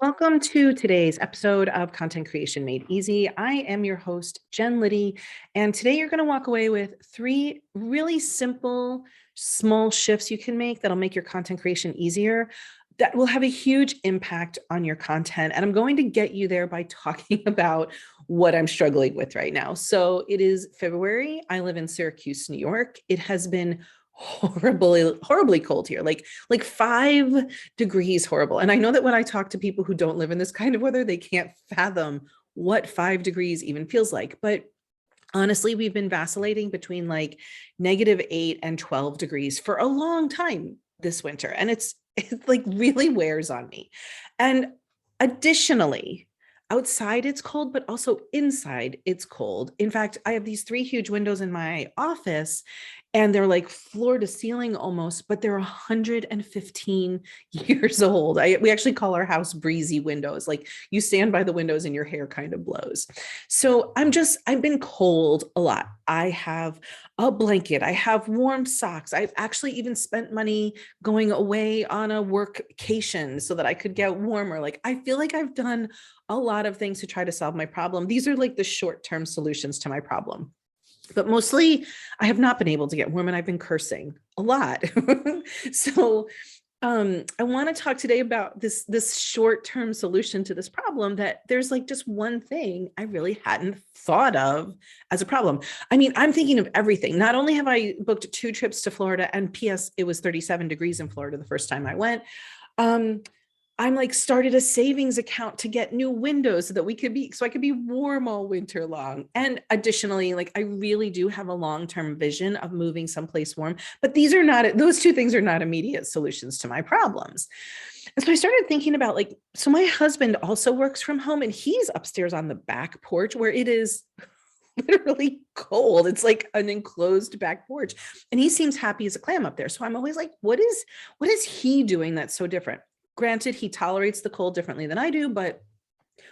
Welcome to today's episode of Content Creation Made Easy. I am your host, Jen Liddy, and today you're going to walk away with 3 really simple, small shifts you can make that'll make your content creation easier that will have a huge impact on your content. And I'm going to get you there by talking about what I'm struggling with right now. So it is February. I live in Syracuse, New York. It has been horribly cold here, like 5 degrees horrible. And I know that when I talk to people who don't live in this kind of weather, they can't fathom what 5 degrees even feels like. But honestly, we've been vacillating between like -8 and 12 degrees for a long time this winter. And it like really wears on me. And additionally, outside it's cold, but also inside it's cold. In fact, I have these 3 huge windows in my office and they're like floor to ceiling almost, but they're 115 years old. We actually call our house breezy windows. Like you stand by the windows and your hair kind of blows. So I've been cold a lot. I have a blanket. I have warm socks. I've actually even spent money going away on a workcation so that I could get warmer. Like I feel like I've done a lot of things to try to solve my problem. These are like the short-term solutions to my problem. But mostly I have not been able to get warm and I've been cursing a lot. So I want to talk today about this short-term solution to this problem that there's like just one thing I really hadn't thought of as a problem. I mean, I'm thinking of everything. Not only have I booked 2 trips to Florida, and PS, it was 37 degrees in Florida the first time I went. I'm like started a savings account to get new windows so I could be warm all winter long. And additionally, like I really do have a long-term vision of moving someplace warm, but those 2 things are not immediate solutions to my problems. And so I started thinking about so my husband also works from home and he's upstairs on the back porch where it is literally cold. It's like an enclosed back porch and he seems happy as a clam up there. So I'm always like, what is he doing that's so different? Granted, he tolerates the cold differently than I do, but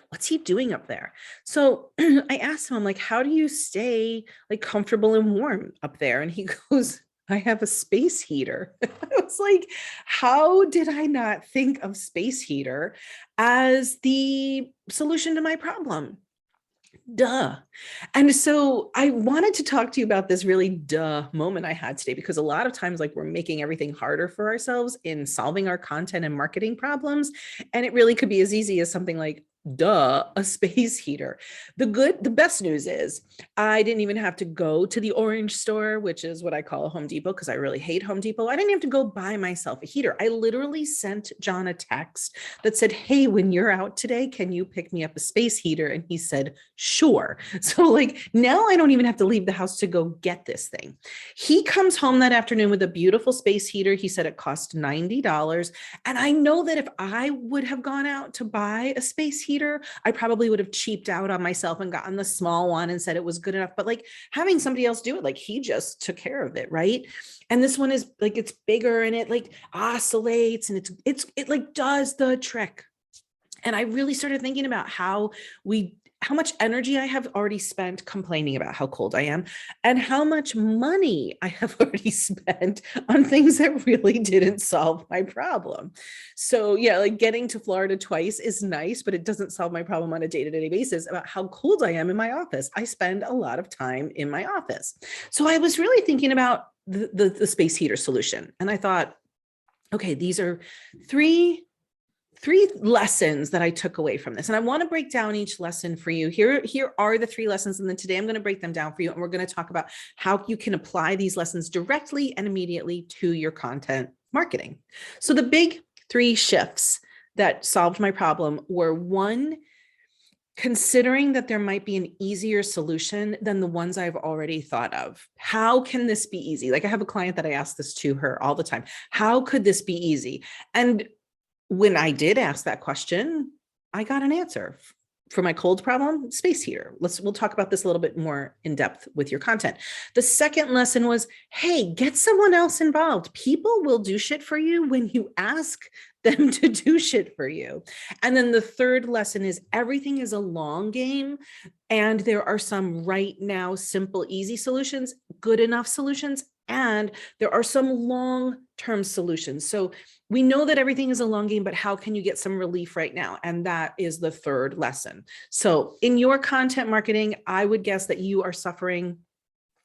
what's he doing up there? So I asked him, I'm like, how do you stay like comfortable and warm up there? And he goes, I have a space heater. I was like, how did I not think of space heater as the solution to my problem? Duh. And so I wanted to talk to you about this really duh moment I had today, because a lot of times like we're making everything harder for ourselves in solving our content and marketing problems. And it really could be as easy as something like, duh, a space heater. The best news is I didn't even have to go to the orange store, which is what I call a Home Depot, because I really hate Home Depot. I didn't have to go buy myself a heater. I literally sent John a text that said, hey, when you're out today, can you pick me up a space heater? And he said, sure. So like now I don't even have to leave the house to go get this thing. He comes home that afternoon with a beautiful space heater. He said it cost $90. And I know that if I would have gone out to buy a space heater, I probably would have cheaped out on myself and gotten the small one and said it was good enough. But like having somebody else do it, like he just took care of it, right? And this one is like, it's bigger and it like oscillates and it like does the trick. And I really started thinking about how much energy I have already spent complaining about how cold I am and how much money I have already spent on things that really didn't solve my problem. So yeah, like getting to Florida twice is nice, but it doesn't solve my problem on a day-to-day basis about how cold I am in my office. I spend a lot of time in my office. So I was really thinking about the space heater solution. And I thought, okay, these are three lessons that I took away from this. And I want to break down each lesson for you. Here are the 3 lessons. And then today I'm going to break them down for you. And we're going to talk about how you can apply these lessons directly and immediately to your content marketing. So the big 3 shifts that solved my problem were: 1, considering that there might be an easier solution than the ones I've already thought of. How can this be easy? Like I have a client that I ask this to her all the time. How could this be easy? And when I did ask that question, I got an answer. For my cold problem, space heater. We'll talk about this a little bit more in depth with your content. The second lesson was, hey, get someone else involved. People will do shit for you when you ask them to do shit for you. And then the third lesson is everything is a long game. And there are some right now, simple, easy solutions, good enough solutions, and there are some long-term solutions. So We know that everything is a long game, but how can you get some relief right now? And that is the third lesson. So in your content marketing, I would guess that you are suffering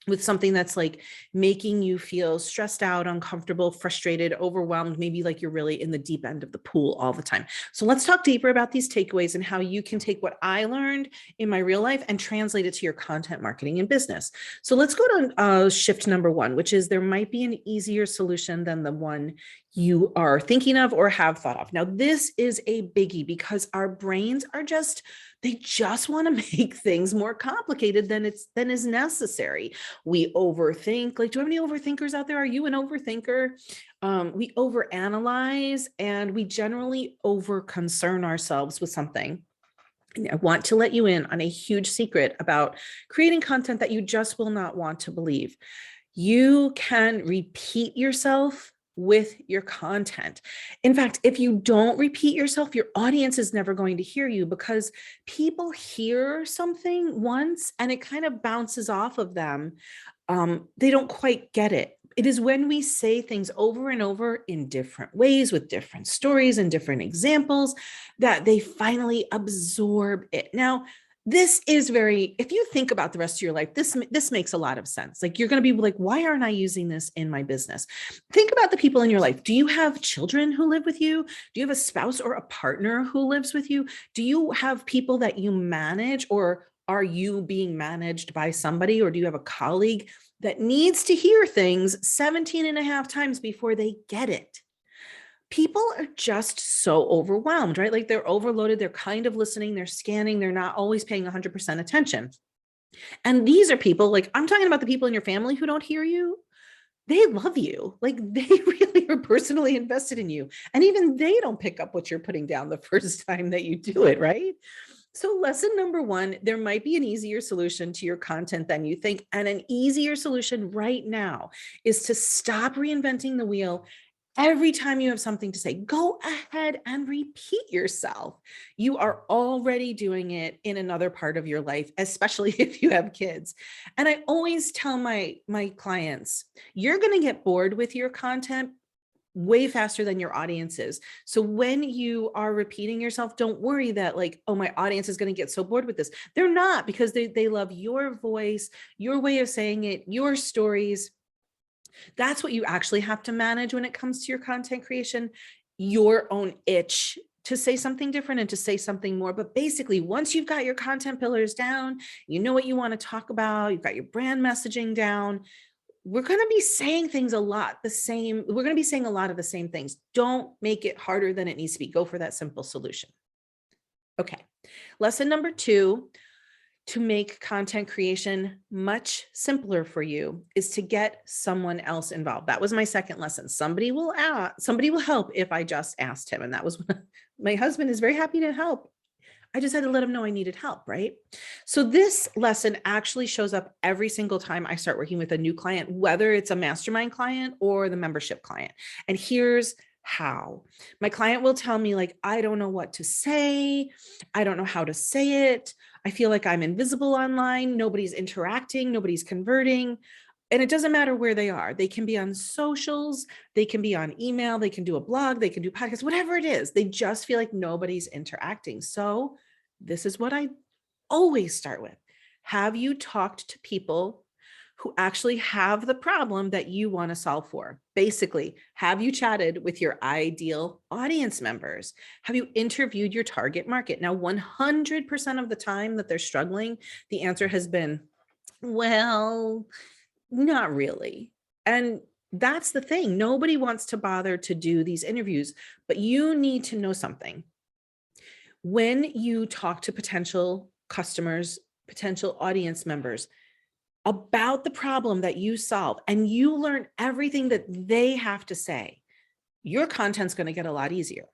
with something that's like making you feel stressed out, uncomfortable, frustrated, overwhelmed, maybe like you're really in the deep end of the pool all the time. So let's talk deeper about these takeaways and how you can take what I learned in my real life and translate it to your content marketing and business. So let's go to shift number one, which is there might be an easier solution than the one you are thinking of or have thought of. Now, this is a biggie because our brains are they just want to make things more complicated than is necessary. We overthink. Like, do you have any overthinkers out there? Are you an overthinker? We overanalyze and we generally over-concern ourselves with something. And I want to let you in on a huge secret about creating content that you just will not want to believe. You can repeat yourself with your content. In fact, if you don't repeat yourself, your audience is never going to hear you because people hear something once and it kind of bounces off of them. They don't quite get it. It is when we say things over and over in different ways with different stories and different examples that they finally absorb it. Now, this is if you think about the rest of your life, this makes a lot of sense. Like, you're going to be like, why aren't I using this in my business? Think about the people in your life. Do you have children who live with you? Do you have a spouse or a partner who lives with you? Do you have people that you manage, or are you being managed by somebody? Or do you have a colleague that needs to hear things 17 and a half times before they get it? People are just so overwhelmed, right? Like, they're overloaded. They're kind of listening. They're scanning. They're not always paying 100% attention. And these are people, like, I'm talking about the people in your family who don't hear you. They love you. Like, they really are personally invested in you. And even they don't pick up what you're putting down the first time that you do it, right? So lesson number one, there might be an easier solution to your content than you think. And an easier solution right now is to stop reinventing the wheel. Every time you have something to say, go ahead and repeat yourself. You are already doing it in another part of your life, especially if you have kids. And I always tell my clients, you're going to get bored with your content way faster than your audience is. So when you are repeating yourself, don't worry that like, oh, my audience is going to get so bored with this. They're not, because they love your voice, your way of saying it, your stories. That's what you actually have to manage when it comes to your content creation, your own itch to say something different and to say something more. But basically, once you've got your content pillars down, you know what you want to talk about, you've got your brand messaging down, we're going to be saying things a lot the same. We're going to be saying a lot of the same things. Don't make it harder than it needs to be. Go for that simple solution. Okay. Lesson number two, to make content creation much simpler for you, is to get someone else involved. That was my second lesson. Somebody will help if I just asked him. And that was my husband is very happy to help. I just had to let him know I needed help, right? So this lesson actually shows up every single time I start working with a new client, whether it's a mastermind client or the membership client. And here's how. My client will tell me, like, I don't know what to say. I don't know how to say it. I feel like I'm invisible online. Nobody's interacting. Nobody's converting. And it doesn't matter where they are. They can be on socials. They can be on email. They can do a blog. They can do podcasts, whatever it is. They just feel like nobody's interacting. So this is what I always start with. Have you talked to people who actually have the problem that you want to solve for? Basically, have you chatted with your ideal audience members? Have you interviewed your target market? Now, 100% of the time that they're struggling, the answer has been, well, not really. And that's the thing. Nobody wants to bother to do these interviews, but you need to know something. When you talk to potential customers, potential audience members about the problem that you solve, and you learn everything that they have to say, your content's going to get a lot easier.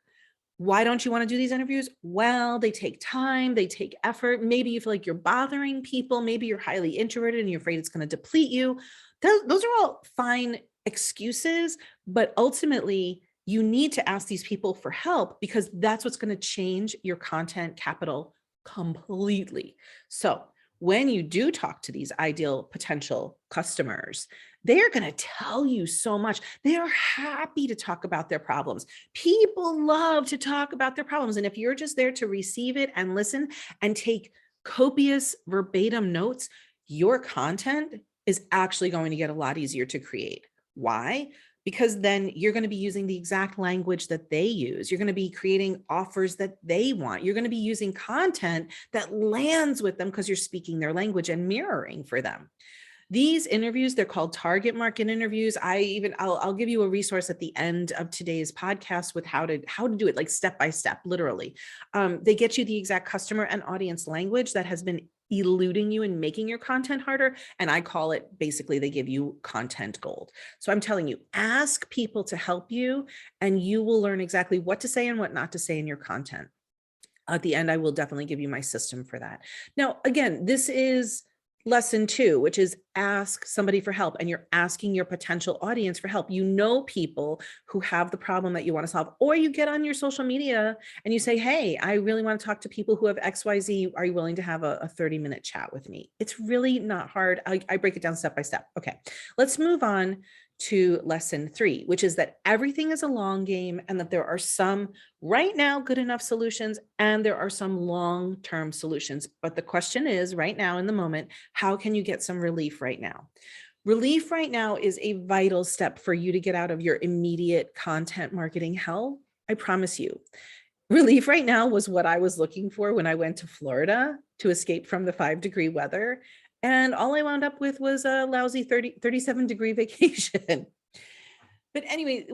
Why don't you want to do these interviews? Well, they take time, they take effort. Maybe you feel like you're bothering people. Maybe you're highly introverted and you're afraid it's going to deplete you. Those are all fine excuses, but ultimately you need to ask these people for help, because that's what's going to change your content capital completely. So when you do talk to these ideal potential customers, they are going to tell you so much. They are happy to talk about their problems. People love to talk about their problems. And if you're just there to receive it and listen and take copious verbatim notes, your content is actually going to get a lot easier to create. Why? Because then you're going to be using the exact language that they use. You're going to be creating offers that they want. You're going to be using content that lands with them because you're speaking their language and mirroring for them. These interviews, they're called target market interviews. I'll give you a resource at the end of today's podcast with how to do it, like step by step, literally. They get you the exact customer and audience language that has been eluding you and making your content harder. And I call it, basically, they give you content gold. So I'm telling you, ask people to help you, and you will learn exactly what to say and what not to say in your content. At the end, I will definitely give you my system for that. Now, again, this is lesson 2, which is ask somebody for help, and you're asking your potential audience for help. You know people who have the problem that you want to solve, or you get on your social media and you say, hey, I really want to talk to people who have XYZ. Are you willing to have a 30-minute chat with me? It's really not hard. I break it down step by step. Okay, let's move on to lesson 3, which is that everything is a long game, and that there are some right now good enough solutions and there are some long-term solutions. But the question is, right now in the moment, how can you get some relief right now? Relief right now is a vital step for you to get out of your immediate content marketing hell. I promise you. Relief right now was what I was looking for when I went to Florida to escape from the 5-degree weather. And all I wound up with was a lousy 37-degree vacation. But anyway,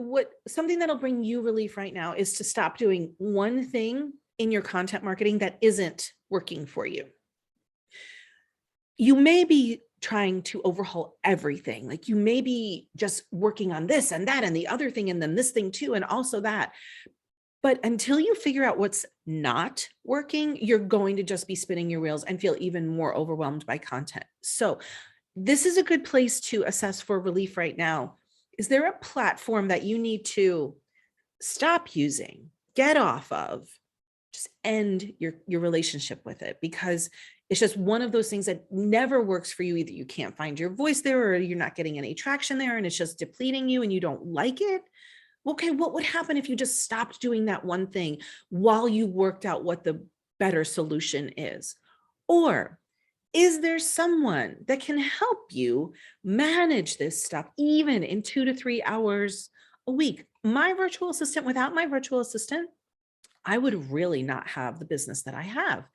something that'll bring you relief right now is to stop doing one thing in your content marketing that isn't working for you. You may be trying to overhaul everything. Like, you may be just working on this and that and the other thing, and then this thing too, and also that. But until you figure out what's not working, you're going to just be spinning your wheels and feel even more overwhelmed by content. So this is a good place to assess for relief right now. Is there a platform that you need to stop using, get off of, just end your relationship with it? Because it's just one of those things that never works for you. Either you can't find your voice there, or you're not getting any traction there, and it's just depleting you and you don't like it. Okay, what would happen if you just stopped doing that one thing while you worked out what the better solution is? Or is there someone that can help you manage this stuff even in 2 to 3 hours a week? My virtual assistant, without my virtual assistant, I would really not have the business that I have.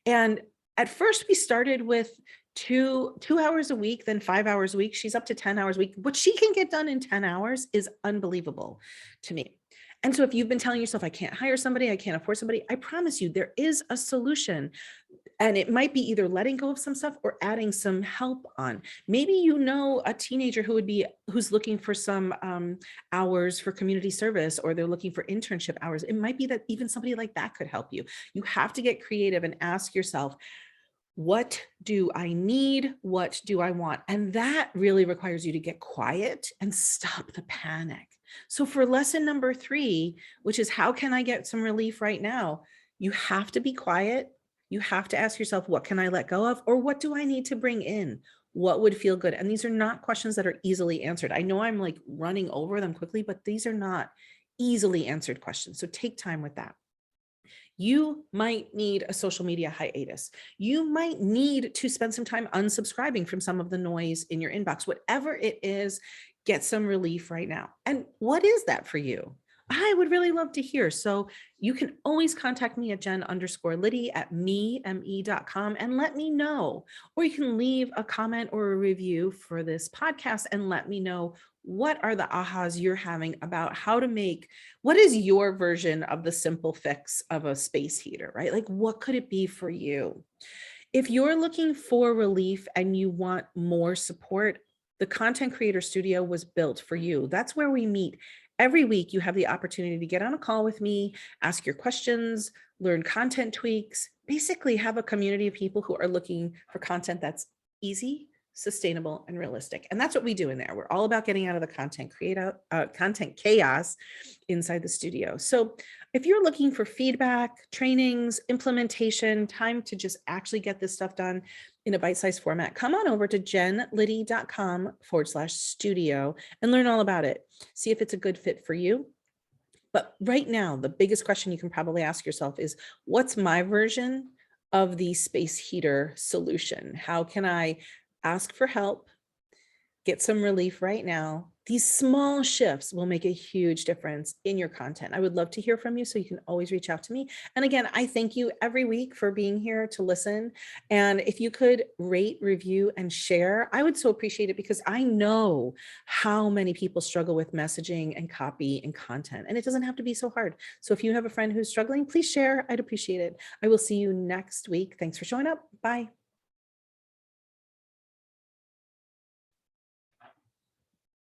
And at first we started with two hours a week, then 5 hours a week. She's up to 10 hours a week. What she can get done in 10 hours is unbelievable to me. And so if you've been telling yourself, I can't hire somebody, I can't afford somebody, I promise you there is a solution. And it might be either letting go of some stuff or adding some help on. Maybe you know a teenager who's looking for some hours for community service, or they're looking for internship hours. It might be that even somebody like that could help you. You have to get creative and ask yourself, what do I need? What do I want? And that really requires you to get quiet and stop the panic. So for lesson number 3, which is how can I get some relief right now? You have to be quiet. You have to ask yourself, what can I let go of? Or what do I need to bring in? What would feel good? And these are not questions that are easily answered. I know I'm like running over them quickly, but these are not easily answered questions. So take time with that. You might need a social media hiatus. You might need to spend some time unsubscribing from some of the noise in your inbox. Whatever it is, get some relief right now. And what is that for you? I would really love to hear. So you can always contact me at Jen_Liddy at me.com and let me know. Or you can leave a comment or a review for this podcast and let me know what are the ahas you're having about what is your version of the simple fix of a space heater, right? Like, what could it be for you? If you're looking for relief and you want more support, the Content Creator Studio was built for you. That's where we meet. Every week, you have the opportunity to get on a call with me, ask your questions, learn content tweaks, basically have a community of people who are looking for content that's easy, sustainable, and realistic. And that's what we do in there. We're all about getting out of the content chaos inside the studio. So if you're looking for feedback, trainings, implementation, time to just actually get this stuff done in a bite-sized format, come on over to jenliddy.com/studio and learn all about it. See if it's a good fit for you. But right now, the biggest question you can probably ask yourself is, what's my version of the space heater solution? How can I ask for help, get some relief right now? These small shifts will make a huge difference in your content. I would love to hear from you, so you can always reach out to me. And again, I thank you every week for being here to listen. And if you could rate, review, and share, I would so appreciate it, because I know how many people struggle with messaging and copy and content, and it doesn't have to be so hard. So if you have a friend who's struggling, please share. I'd appreciate it. I will see you next week. Thanks for showing up. Bye.